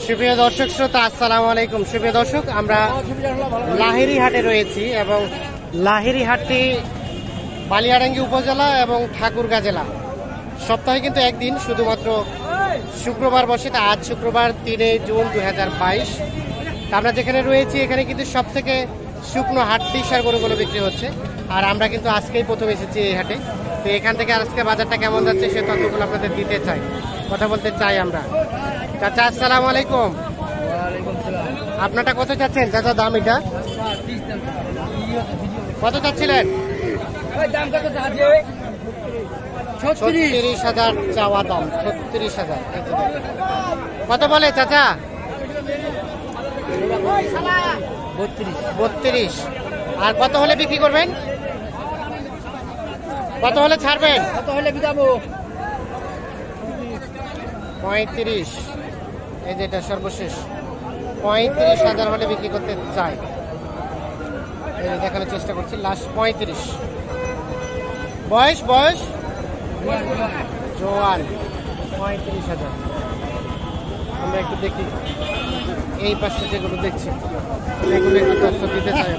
সুপ্রিয় দর্শক শ্রোতা, আসসালামু আলাইকুম। সুপ্রিয় দর্শক, আমরা লাহিড়ী হাটে রয়েছি এবং লাহিড়ী হাটটি বালিয়াডাঙ্গি উপজেলা এবং ঠাকুরগাঁ জেলা। সপ্তাহে কিন্তু একদিন শুধুমাত্র শুক্রবার বসে, তা আজ শুক্রবার 3 জুন 2022। আমরা যেখানে রয়েছি এখানে কিন্তু সব থেকে শুকনো হাটটি সার গরুগুলো বিক্রি হচ্ছে, আর আমরা কিন্তু আজকেই প্রথম এসেছি এই হাটে। তো এখান থেকে আজকে বাজারটা কেমন যাচ্ছে সে তথ্যগুলো আপনাদের দিতে চাই, কথা বলতে চাই আমরা। চাচা আসসালামু আলাইকুম। আপনারটা কত চাচ্ছেন চাচা? দাম এটা কত চাচ্ছিলেন? 36,000 চাওয়া দাম, 36,000। কত বলে চাচা? 32। আর কত হলে বিক্রি করবেন? কত হলে ছাড়বেন? কত হলে বিকাবো? 35। এই যেটা সর্বশেষ 35,000 হলে বিক্রি করতে চাই। দেখানোর চেষ্টা করছি, লাস্ট 35। বয়স জোয়ান, 35,000। আমরা একটু দেখি এই পাশে যেগুলো দেখছি এগুলো একটু তথ্য দিতে চাই।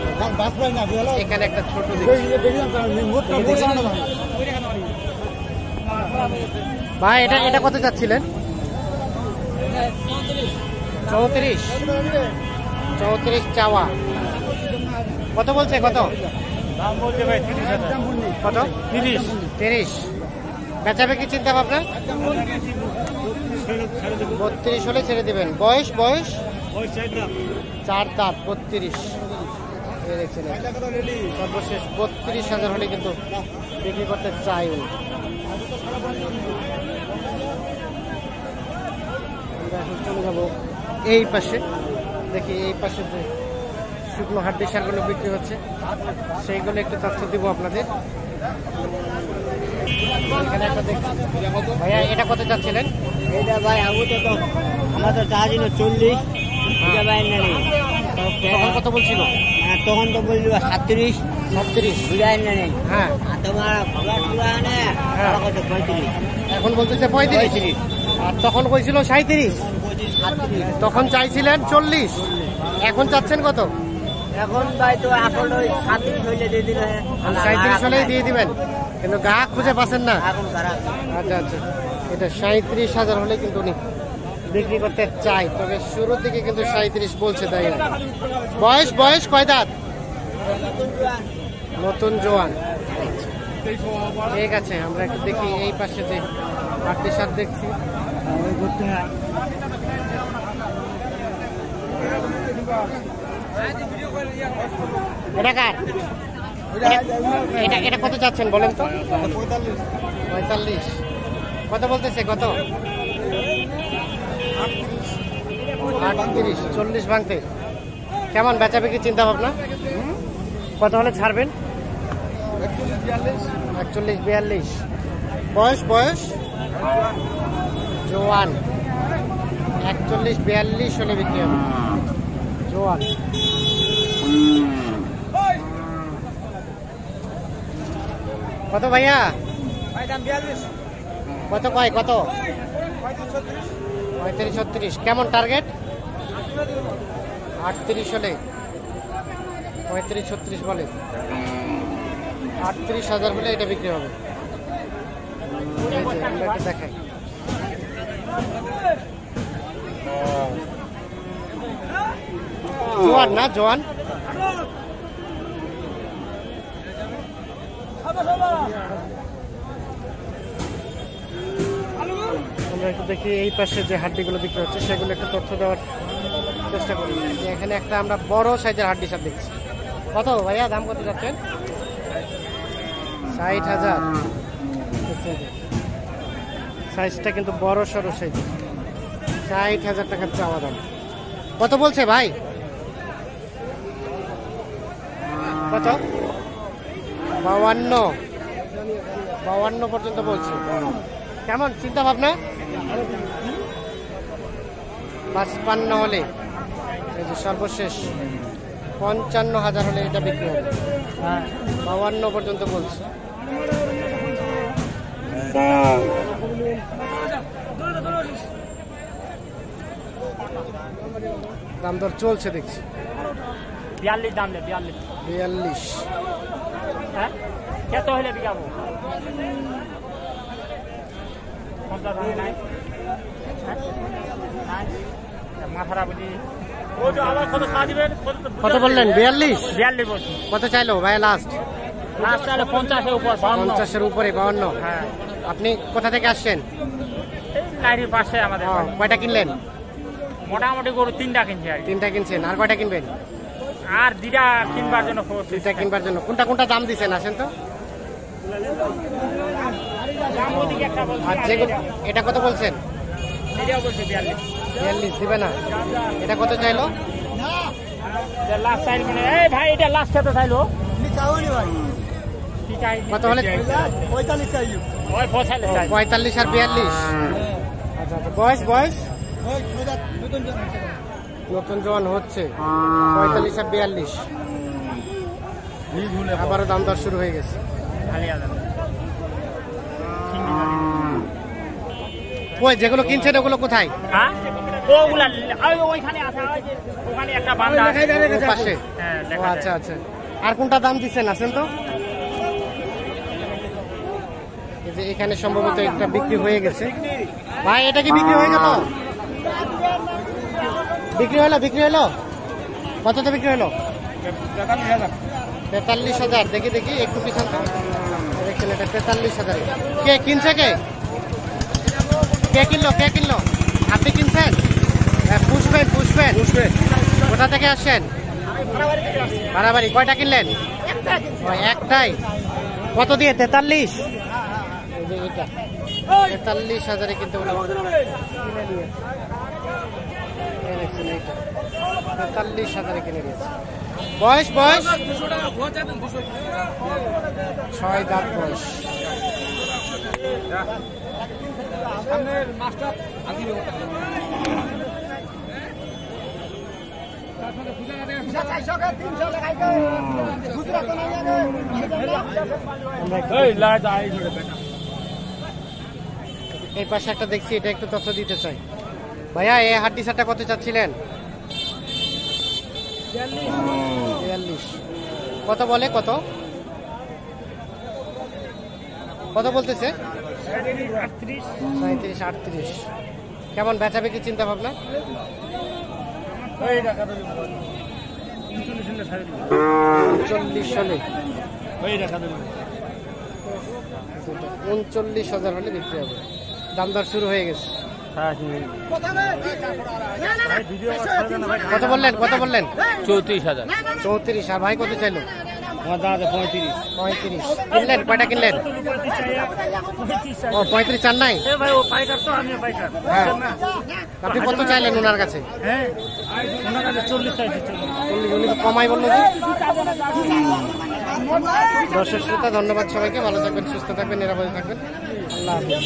এখানে একটা ছোট ভাই, এটা কত চাচ্ছিলেন? 34 চাওয়া। কত বলছে? কত কত? 30। বেচাবে কি চিন্তা ভাবনা? 32 হলে ছেড়ে দেবেন। বয়স 4 দাঁত, 32। সর্বশেষ 32,000 হলে কিন্তু বিক্রি করতে চাই। চলে যাবো এই পাশে, দেখি এই পাশে যে শুকনো হাড্ডি সারগুলো বিক্রি হচ্ছে সেইগুলো একটু তথ্য দিব আপনাদের। এখানে একটা দেখছি ভাইয়া, এটা কত চাচ্ছিলেন? এটা ভাই তো আমাদের চা ছিল 40। তখন কত বলছিল? তখন তো বলছিল 37। বুঝাই না নেই। হ্যাঁ, তোমার এখন বলতেছে 35। আর তখন কইছিল 37। তখন চাইছিলেন 40, এখন চাচ্ছেন কত? এখন ভাই তো এখন ওই 37 হইলে দিয়ে দিলে 37 হলেই দিয়ে দিবেন, কিন্তু গ্রাহক খুঁজে পাচ্ছেন না। এখন খারাপ। আচ্ছা, এটা 37,000 হলে কিন্তু উনি বিক্রি করতে চাই, তবে শুরুর দিকে কিন্তু 37 বলছে। তাই বয়স কয় দাঁত? নতুন জোয়ান। ঠিক আছে, আমরা একটু দেখি এই পাশে যে হাটটি সার দেখছি। এটা কত চাচ্ছেন বলেন তো? 45। কত বলতেছে? কত? 38। 40 ভাঙতে কেমন বেচা বিক্রি চিন্তা ভাবনা? কত হলে ছাড়বেন? 41-42। বয়স জোয়ান, 41-42 হলে বিক্রি হবে। জোয়ান। কত ভাইয়া? কত কয়? কত? 35-36। কেমন টার্গেট? 38 হলে। 35-36 বলে। 38,000 হলে এটা বিক্রি হবে। আমরা একটু দেখাই। জোয়ান না? জোয়ান। আমরা একটু দেখি এই পাশে যে হাড্ডিগুলো বিক্রি হচ্ছে সেগুলো একটু তথ্য দেওয়ার চেষ্টা করি। এখানে একটা আমরা বড় সাইজের হাড্ডি সার দেখছি। কত ভাইয়া দাম কত যাচ্ছেন? 60,000। সাইজটা কিন্তু বড় সড়ো সাইজ। 60,000 টাকার চাওয়া দাম। কত বলছে ভাই? কত? 52 পর্যন্ত বলছে। কেমন চিন্তা ভাবনা? 55 হলে, এই যে সর্বশেষ 55,000 হলে এটা বিক্রি হবে। 52 পর্যন্ত বলছে। দাম দর চলছে দেখছি। 42 দাম লে 42। 42। হ্যাঁ কত হলে বিকাবো? 50 দাম নাই। মাথারা বুঝি ও যে আবার কত খা দিবেন? কত বললেন? 42। 42 বলছি। কত চাইলো ভাই লাস্ট? লাস্ট হলো 50 এর উপর 52। 50 এর উপরে 52। হ্যাঁ। আপনি কোথা থেকে আসছেন? লাইনের পাশে আমাদের বাড়ি। কয়টা কিনলেন? মোটামুটি গরু 3টা কিনছি আর কি। 3টা কিনছেন, আর কয়টা কিনবেন? আর 2টা কিনবার জন্য 2টা কিনবার জন্য। কোনটা কোনটা দাম দিছেন আসেন তো? দাম ওদিকে একটা বলছি আর যেগুলো এটা কত বলছেন? এটাও বলছি 42। 42 দিবে না? এটা কত চাইলো? লাস্ট চাইল মানে এই ভাই এটা লাস্ট কত চাইলো? কি চাই? কত হলে? 45 চাইলো। ওই 45 চাই। 45 আর 42। আচ্ছা আচ্ছা। বয়স বয়স নতুন জোয়ান হচ্ছে। 45 আর 42। আবারও দাম দর শুরু হয়ে গেছে। কই যেগুলো কিনছেন ওগুলো কোথায়? হ্যাঁ ওগুলা ওইখানে আছে ওখানে একটা বান্দা আছে ও পাশে। হ্যাঁ ও দেখা আচ্ছা আচ্ছা। আর কোনটা দাম দিচ্ছেন আসেন তো? এই যে এখানে সম্ভবত একটা বিক্রি হয়ে গেছে। ভাই এটা কি বিক্রি হয়ে গেল? বিক্রি হলো? বিক্রি হলো? কততে বিক্রি হলো? 43,000। দেখি দেখি একটু পিছন তো। দেখছেন এটা 43,000। কে কিনছে? কে কে কিনলো? কে কিনলো? আপনি কিনছেন? পুষবেন পুষবেন। কোথা থেকে আসছেন? বাড়াবাড়ি। কয়টা কিনলেন? একটাই। কত দিয়ে? 43। 43,000 কিন্তু 43,000 কিনে নিয়েছে। বয়স বয়স 6 দাঁত বয়স। এই পাশে একটা দেখছি, এটা একটু তথ্য দিতে চাই। ভাইয়া এই হাড্ডি সারটা কত চাচ্ছিলেন? 42। কত বলে? কত কত বলতেছে? 37 38। কেমন বেচাবে কি চিন্তা ভাবনা? 39 হলে 39,000 হলে বিক্রি হবে। দাম দর শুরু হয়ে গেছে। কত বললেন? কত বললেন? 34,000। 34। আর ভাই কত চাইলো? আমার দাদা 35। 35 কিনলেন? কয়টা কিনলেন? ও 35 চান নাই? ভাই ও পাইকার তো আমিও পাইকার। হ্যাঁ। আপনি কত চাইলেন ওনার কাছে? হ্যাঁ ওনার কাছে 40 চাইছি। 40। উনি তো কমাই বললো যে। দর্শক শ্রোতা ধন্যবাদ সবাইকে। ভালো থাকবেন, সুস্থ থাকবেন, নিরাপদে থাকবেন। আল্লাহ হাফেজ।